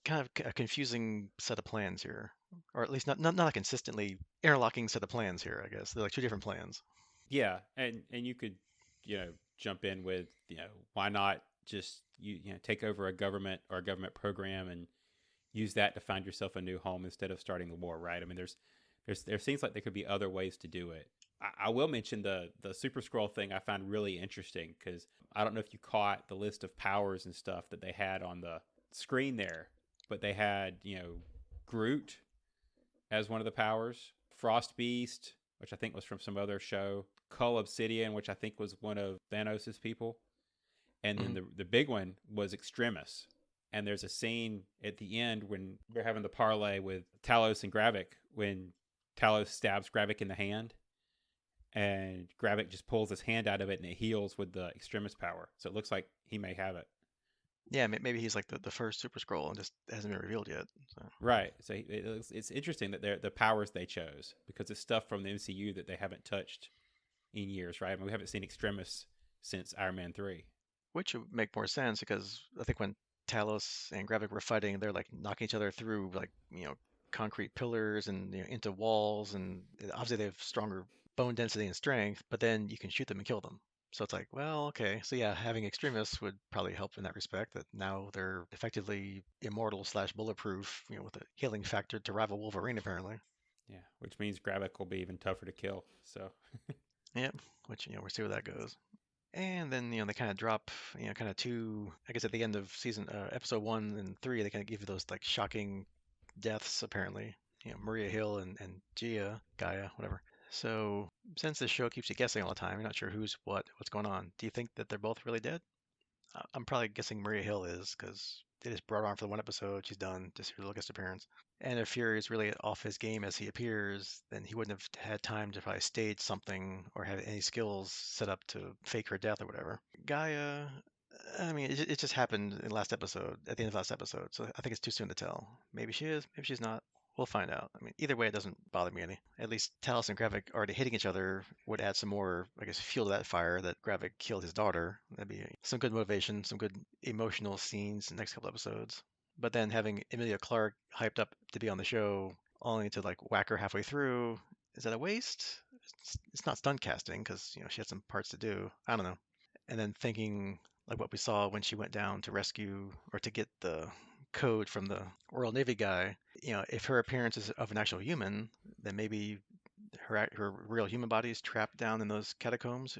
kind of a confusing set of plans here, or at least not a consistently interlocking set of plans here. I guess they're like two different plans. yeah, and you could, jump in with, why not just take over a government or a government program and use that to find yourself a new home instead of starting the war, right? I mean, there seems like there could be other ways to do it. I will mention the Super Scroll thing. I find really interesting because I don't know if you caught the list of powers and stuff that they had on the screen there, but they had Groot as one of the powers, Frost Beast, which I think was from some other show, Cull Obsidian, which I think was one of Thanos' people, and then Hmm. the big one was Extremis. And there's a scene at the end when they're having the parlay with Talos and Gravik when Talos stabs Gravik in the hand, and Gravik just pulls his hand out of it and it heals with the Extremis power. So it looks like he may have it. Yeah, maybe he's like the first Super Scroll and just hasn't been revealed yet. So. Right. So it's interesting that they're the powers they chose because it's stuff from the MCU that they haven't touched in years, right? I mean, we haven't seen Extremis since Iron Man 3. Which would make more sense because I think when Talos and Gravik were fighting, they're like knocking each other through like, concrete pillars and into walls, and obviously they have stronger bone density and strength, but then you can shoot them and kill them. So it's like, well, okay. So yeah, having extremists would probably help in that respect, that now they're effectively immortal slash bulletproof, with a healing factor to rival Wolverine apparently. Yeah, which means Gravik will be even tougher to kill. So, Yep. Which, we'll see where that goes. And then, they kind of drop, kind of two, I guess at the end of episode 1 and 3, they kind of give you those like shocking deaths, apparently. Maria Hill and Gaia, whatever. So, since this show keeps you guessing all the time, you're not sure who's what's going on. Do you think that they're both really dead? I'm probably guessing Maria Hill is because they just brought her on for the one episode. She's done, just her little guest appearance. And if Fury is really off his game as he appears, then he wouldn't have had time to probably stage something or have any skills set up to fake her death or whatever. Gaia, I mean, it just happened in last episode, at the end of last episode, so I think it's too soon to tell. Maybe she is, maybe she's not. We'll find out. I mean, either way, it doesn't bother me any. At least Talos and Gravik already hitting each other would add some more, I guess, fuel to that fire that Gravik killed his daughter. That'd be some good motivation, some good emotional scenes in the next couple episodes. But then having Emilia Clarke hyped up to be on the show, only to like whack her halfway through, is that a waste? It's not stunt casting because she had some parts to do. I don't know. And then thinking like what we saw when she went down to rescue or to get the code from the Royal Navy guy. If her appearance is of an actual human, then maybe her real human body is trapped down in those catacombs,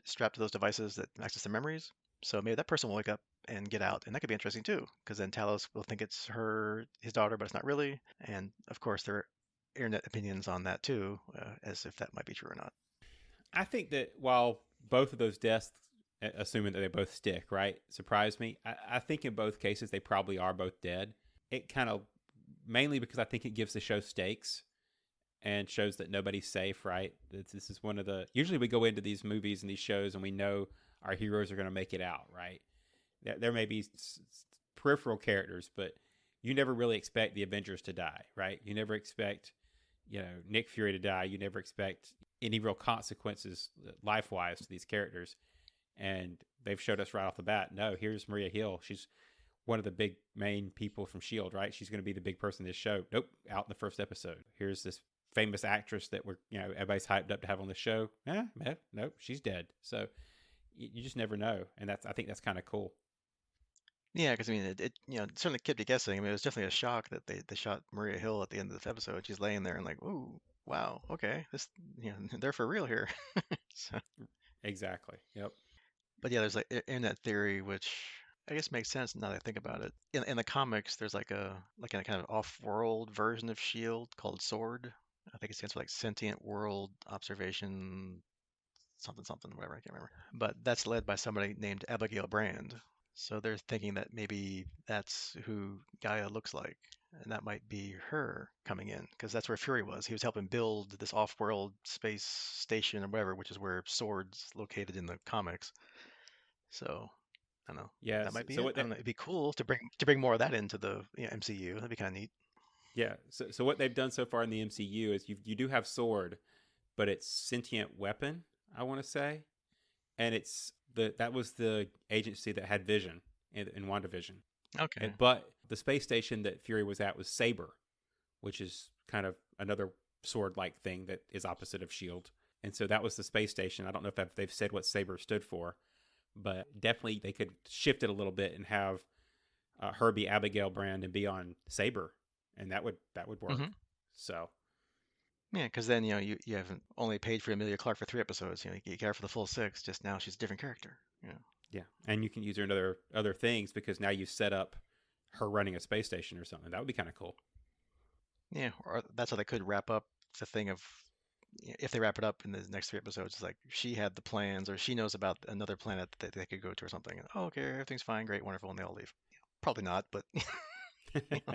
strapped to those devices that access their memories. So maybe that person will wake up. and get out, and that could be interesting too, because then Talos will think it's his daughter, but it's not really. And of course, there are internet opinions on that too, as if that might be true or not. I think that while both of those deaths, assuming that they both stick, right, surprised me, I think in both cases they probably are both dead. It kind of, mainly because I think it gives the show stakes and shows that nobody's safe, right? This is one of the, usually we go into these movies and these shows and we know our heroes are going to make it out, right? There may be peripheral characters, but you never really expect the Avengers to die, right? You never expect, Nick Fury to die. You never expect any real consequences life wise to these characters. And they've showed us right off the bat, no, here's Maria Hill. She's one of the big main people from S.H.I.E.L.D., right? She's going to be the big person in this show. Nope, out in the first episode. Here's this famous actress that everybody's hyped up to have on the show. Nope, she's dead. So you just never know. And I think that's kind of cool. Yeah, because I mean, it certainly kept you guessing. I mean, it was definitely a shock that they shot Maria Hill at the end of the episode. She's laying there and like, ooh, wow, okay, this, they're for real here. So, Exactly. Yep. but yeah, there's like internet theory, which I guess makes sense now that I think about it. In the comics, there's like a kind of off-world version of Shield called Sword. I think it stands for like Sentient World Observation something something, whatever, I can't remember. But that's led by somebody named Abigail Brand. So they're thinking that maybe that's who Gaia looks like, and that might be her coming in, because that's where Fury was. He was helping build this off-world space station or whatever, which is where Sword's located in the comics. So I don't know. Yeah. That might be So it. what I that don't know. It'd be cool to bring more of that into the MCU. That'd be kind of neat. Yeah. So what they've done so far in the MCU is you do have Sword, but it's sentient weapon, I want to say, and that was the agency that had Vision in WandaVision. Okay. But the space station that Fury was at was Saber, which is kind of another sword-like thing that is opposite of Shield. And so that was the space station. I don't know if they've said what Saber stood for, but definitely they could shift it a little bit and have her be Abigail Brand and be on Saber, and that would work. Hmm. So Yeah, because then you haven't only paid for Amelia Clark for 3 episodes. You care for the full six. Just now she's a different character. Yeah. yeah, and you can use her in other things because now you set up her running a space station or something. That would be kind of cool. Yeah, or that's how they could wrap up the thing of if they wrap it up in the next 3 episodes, it's like she had the plans or she knows about another planet that they could go to or something. And, oh, okay, everything's fine, great, wonderful, and they all leave. Probably not, but you know,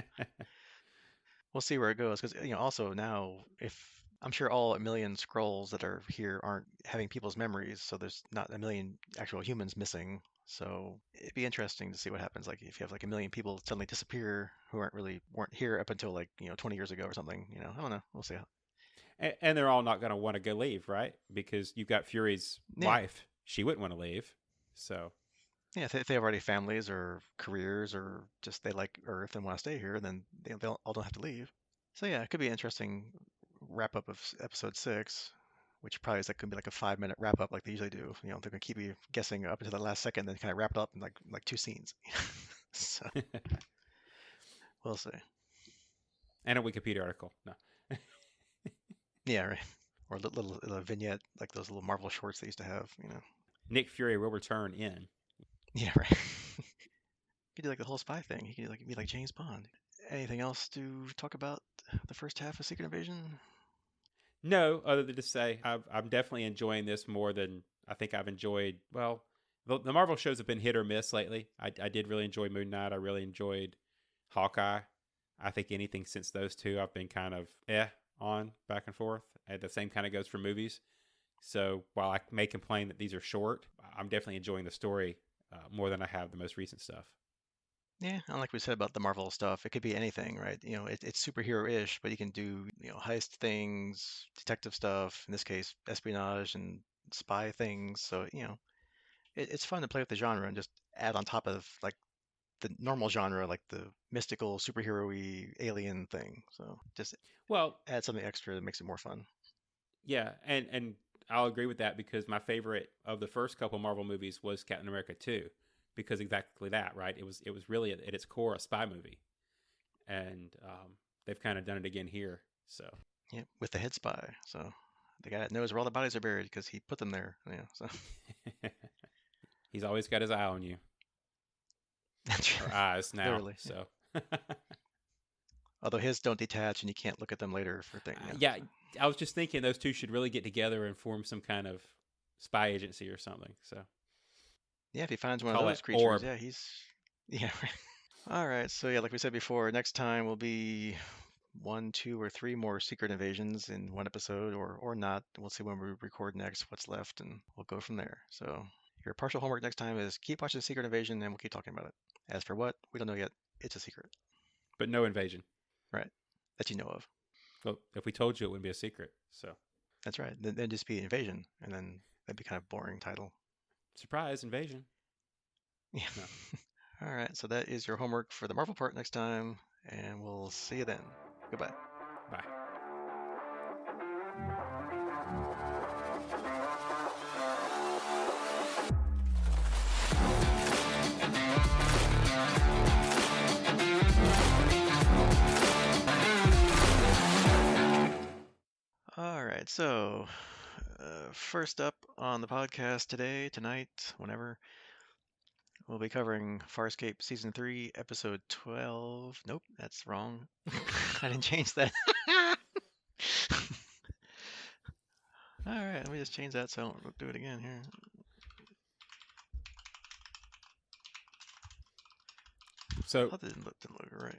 we'll see where it goes. Because also now, if I'm sure all a million scrolls that are here aren't having people's memories, so there's not a million actual humans missing. So it'd be interesting to see what happens. Like if you have like a million people suddenly disappear who weren't here up until like 20 years ago or something. I don't know. We'll see. And they're all not going to want to go leave, right? Because you've got Fury's Yeah, wife; she wouldn't want to leave. So yeah. If they have already families or careers or just they like Earth and want to stay here, then they all don't have to leave. So yeah, it could be an interesting wrap up of episode six, which probably is like gonna be like a 5 minute wrap up like they usually do. They're gonna keep you guessing up until the last second, then kind of wrap it up in like two scenes. So we'll see. and a Wikipedia article. No, Yeah, right. Or a little vignette like those little Marvel shorts they used to have. Nick Fury will return in. Yeah, right. You could do like the whole spy thing. You could be like James Bond. Anything else to talk about the first half of Secret Invasion? No, other than to say I'm definitely enjoying this more than I think I've enjoyed. Well, the Marvel shows have been hit or miss lately. I did really enjoy Moon Knight. I really enjoyed Hawkeye. I think anything since those two, I've been kind of on back and forth. And the same kind of goes for movies. So while I may complain that these are short, I'm definitely enjoying the story more than I have the most recent stuff. Yeah, and like we said about the Marvel stuff, it could be anything, right? It's superhero-ish, but you can do, heist things, detective stuff, in this case, espionage and spy things. So, it's fun to play with the genre and just add on top of like the normal genre, like the mystical, superhero-y alien thing. So just Well, add something extra that makes it more fun. yeah, and I'll agree with that because my favorite of the first couple Marvel movies was Captain America 2 because exactly that, right? It was really at its core a spy movie, and they've kind of done it again here. So Yeah, with the head spy. So the guy that knows where all the bodies are buried because he put them there. Yeah, so he's always got his eye on you. That's or right. eyes now. Literally. Yeah. So Although his don't detach and you can't look at them later for things. Yeah. yeah, So. I was just thinking those two should really get together and form some kind of spy agency or something. So Yeah, if he finds one of call those it creatures, Orb. yeah, he's yeah. All right, so yeah, like we said before, next time will be one, two, or three more secret invasions in one episode, or not. We'll see when we record next what's left, and we'll go from there. So your partial homework next time is keep watching Secret Invasion, and we'll keep talking about it. As for what, we don't know yet. It's a secret, But no invasion. right? That you know of. Well, if we told you, it wouldn't be a secret. So That's right. Then just be invasion, and then that'd be kind of boring title. surprise invasion. Yeah. No, All right, so that is your homework for the Marvel part next time, and we'll see you then. Goodbye. bye. All right, so first up on the podcast tonight, whenever, we'll be covering Farscape Season 3, Episode 12. Nope, that's wrong. I didn't change that. All right, let me just change that so I don't do it again here. So Oh, that didn't look right.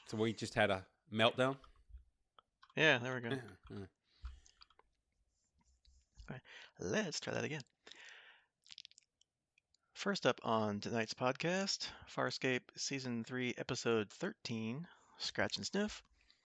so we just had a meltdown. Yeah, there we go. Yeah. All right, let's try that again. First up on tonight's podcast, Farscape Season 3, Episode 13, Scratch and Sniff.